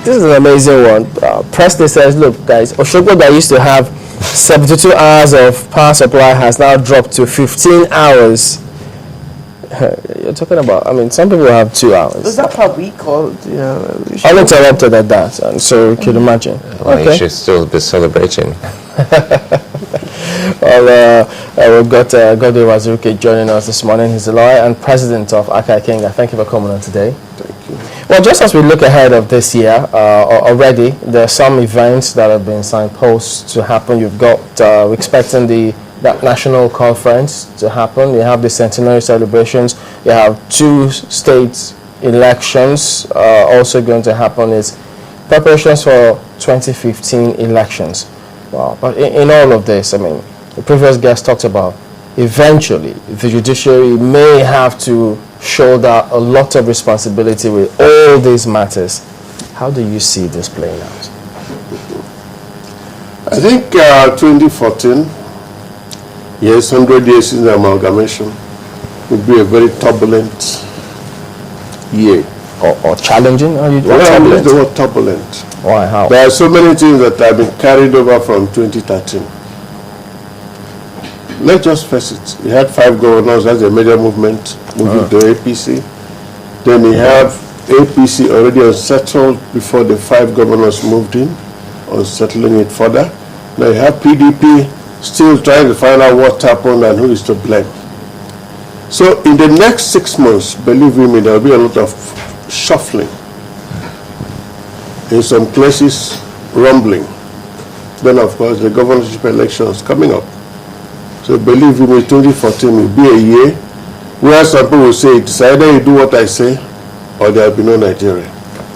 This is an amazing one. Presley says, look, guys, Oshogbo that used to have 72 hours of power supply has now dropped to 15 hours. You're talking about, I mean, some people have 2 hours. Is that per week or? Uninterrupted at that, and so you can imagine. Well, you should still be celebrating. Well, we've got Goody Uwazurike joining us this morning. He's the lawyer and president of Akai Kenga. Thank you for coming on today. Thank you. Well, just as we look ahead of this year, already there are some events that have been signposted to happen. You've got, we're expecting that national conference to happen. You have the centenary celebrations. You have 2 state elections also going to happen. It's preparations for 2015 elections. Wow. But in all of this, I mean, the previous guest talked about eventually the judiciary may have to shoulder a lot of responsibility with all these matters. How do you see this playing out? I think 2014, yes, 100 years since the amalgamation, will be a very turbulent year. Or challenging? Or turbulent? The word turbulent. Why? How? There are so many things that have been carried over from 2013. Let's just face it. We had 5 governors. That's a major movement moving to APC. Then we have APC already unsettled before the 5 governors moved in, unsettling it further. Now you have PDP still trying to find out what happened and who is to blame. So in the next 6 months, believe me, there will be a lot of shuffling. In some places, rumbling. Then, of course, the governorship elections coming up. So believe me, 2014 will be a year where some people will say, it's either you do what I say or there will be no Nigeria.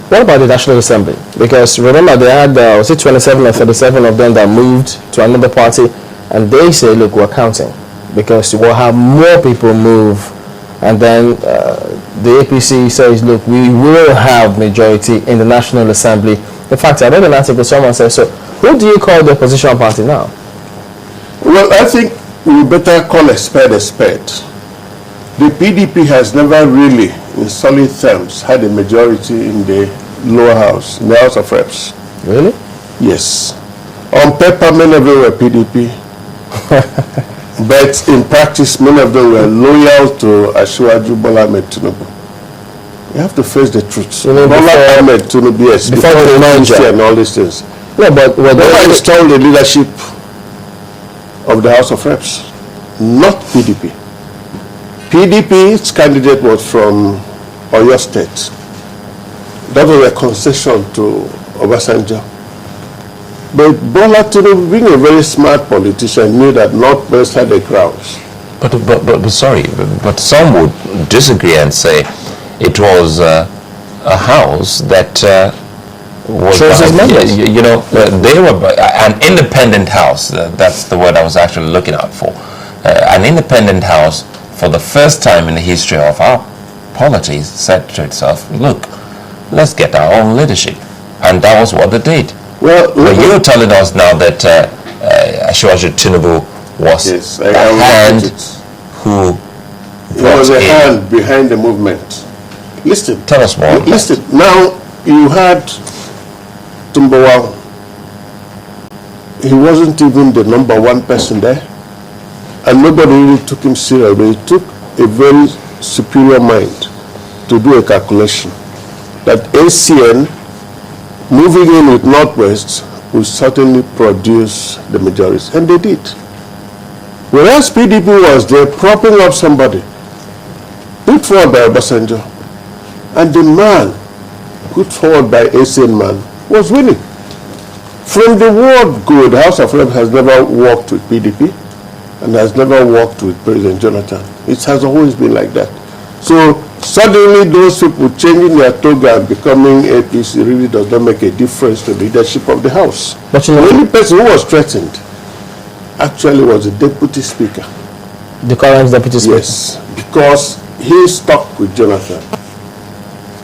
What about the National Assembly? Because remember they had, was it 27 or 37 of them that moved to another party, and they say, look, we're counting because we'll have more people move. And then the APC says, look, we will have majority in the National Assembly. In fact, I read an article, someone says, so who do you call the opposition party now? Well, I think we better call a spade a spade. The PDP has never really, in solid terms, had a majority in the lower house, in the House of Reps. Really? Yes. On paper, many of them were PDP. But in practice, many of them were loyal to Asiwaju Bola Ahmed Tinubu. You have to face the truth. You know, Bola Ahmed Tinubu, yes, before the merger and all these things. No, but they installed the leadership of the House of Reps, not PDP. PDP's candidate was from Oyo State. That was a concession to Obasanjo. But Bola Tinubu, being a very smart politician, knew that Northwest had a crowds. But some would disagree and say it was a house that was they were an independent house. That's the word I was actually looking out for. An independent house, for the first time in the history of our politics, said to itself, look, let's get our own leadership. And that was what they did. Well, you're telling us now that Asiwaju Tinubu was the hand who was a hand behind the movement. Listen. Tell us more. Listen. Now, you had Tumbawa. He wasn't even the #1 person there. And nobody really took him seriously. It took a very superior mind to do a calculation that ACN moving in with Northwest will certainly produce the majority. And they did. Whereas PDP was there propping up somebody put forward by Obasanjo, and the man put forward by ACN man was winning. From the word go, the House of Reps has never worked with PDP and has never worked with President Jonathan. It has always been like that. So suddenly those people changing their toga and becoming APC really does not make a difference to the leadership of the House. But you know, the only person who was threatened actually was the Deputy Speaker. The current Deputy Speaker? Yes, because he stuck with Jonathan.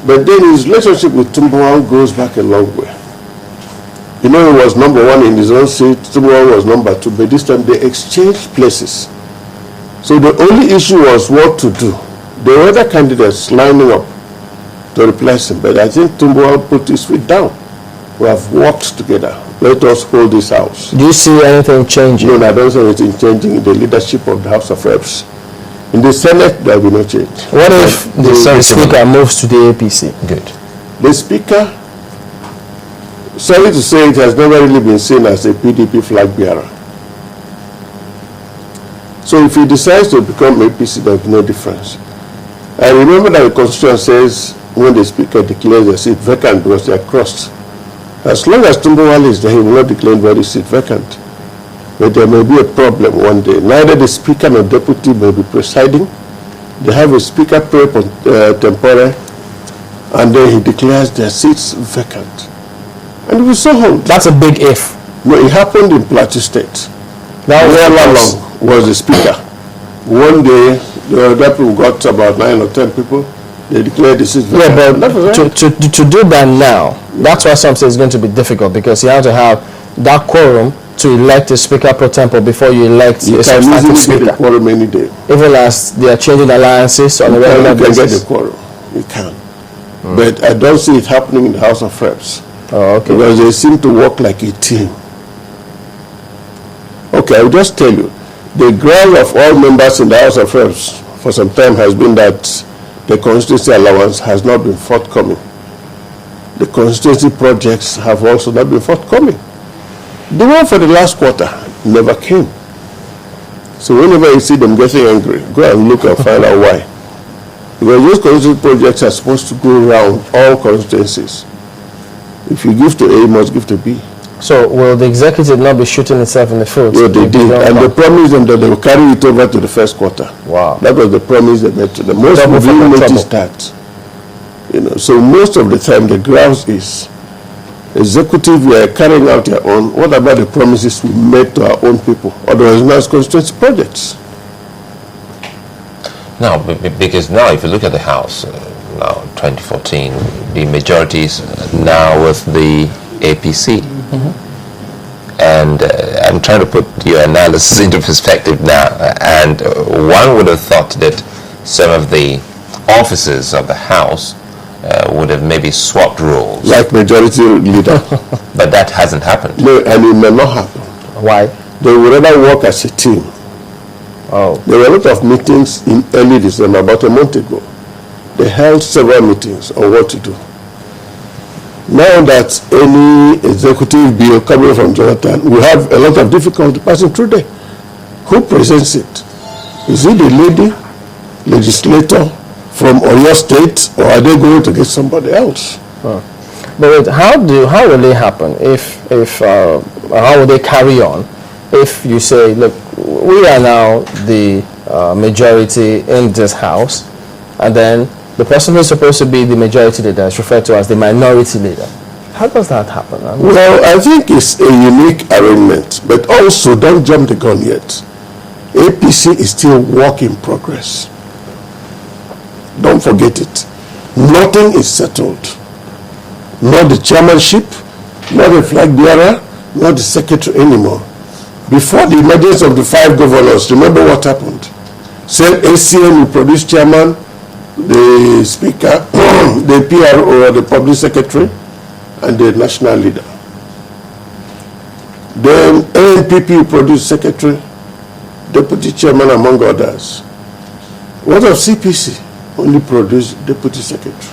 But then his relationship with Tumbawa goes back a long way. You know, he was #1 in his own seat, Tumbawa was #2, but this time they exchanged places. So the only issue was what to do. There were other candidates lining up. to replace him. But I think Tumbuwal put his feet down. We have worked together. Let us hold this house. Do you see anything changing? No, I don't see anything changing in the leadership of the House of Reps. In the Senate, there will be no change. What if the Speaker moves to the APC? Good. The Speaker, sorry to say, it has never really been seen as a PDP flag bearer. So if he decides to become APC, there will be no difference. I remember that the Constitution says when the Speaker declares a seat vacant because they are crossed. As long as Tumbuwal is there, he will not declare any seat vacant. But there may be a problem one day. Neither the Speaker nor Deputy may be presiding. They have a Speaker pro tempore, and then he declares their seats vacant. And we saw hold. That's a big if. No, it happened in Plateau State. That was the Speaker. One day, the deputy got about 9 or 10 people. They declared the seat vacant. Yeah, but to do that now, that's why some say it's going to be difficult, because you have to have that quorum to elect a Speaker pro tempore before you elect a substantive Speaker. Get a quorum any day. Even as they are changing alliances on a regular basis. You can get a quorum. You can. But I don't see it happening in the House of Reps. Oh, okay. Because they seem to work like a team. Okay, I'll just tell you. The ground of all members in the House of Reps for some time has been that the constituency allowance has not been forthcoming. The constituency projects have also not been forthcoming. The one for the last quarter never came. So whenever you see them getting angry, go and look and find out why. Because those constituency projects are supposed to go around all constituencies. If you give to A, you must give to B. So will the executive not be shooting itself in the foot? Yeah, they did. And they promised them that they will carry it over to the first quarter. Wow. That was the promise they made to them. Most people didn't notice that. You know, so most of the time the grounds is executive, we are carrying out your own. What about the promises we made to our own people? Otherwise, now it's constituency projects. Now, because now if you look at the House, now 2014, the majority is now with the APC. And I'm trying to put your analysis into perspective now. And one would have thought that some of the officers of the House would have maybe swapped roles. Like majority leader. But that hasn't happened. No, and it may not happen. Why? They would rather work as a team. Oh. There were a lot of meetings in early December, about a month ago. They held several meetings on what to do. Now that any executive bill coming from Jonathan, we have a lot of difficulty passing through there. Who presents it? Is it the lady, legislator from Oyo State, or are they going to get somebody else? But wait, how will it happen how will they carry on if you say, look, we are now the majority in this house, and then the person who's supposed to be the majority leader is referred to as the minority leader? How does that happen? Well, I think it's a unique arrangement, but also don't jump the gun yet. APC is still work in progress. Don't forget it. Nothing is settled. Not the chairmanship, not the flag bearer, not the secretary anymore. Before the emergence of the 5 governors, remember what happened? Said ACN will produce chairman, the speaker, the PRO, the public secretary, and the national leader. Then ANPP will produce secretary, deputy chairman, among others. What of CPC? Only produce deputy secretary.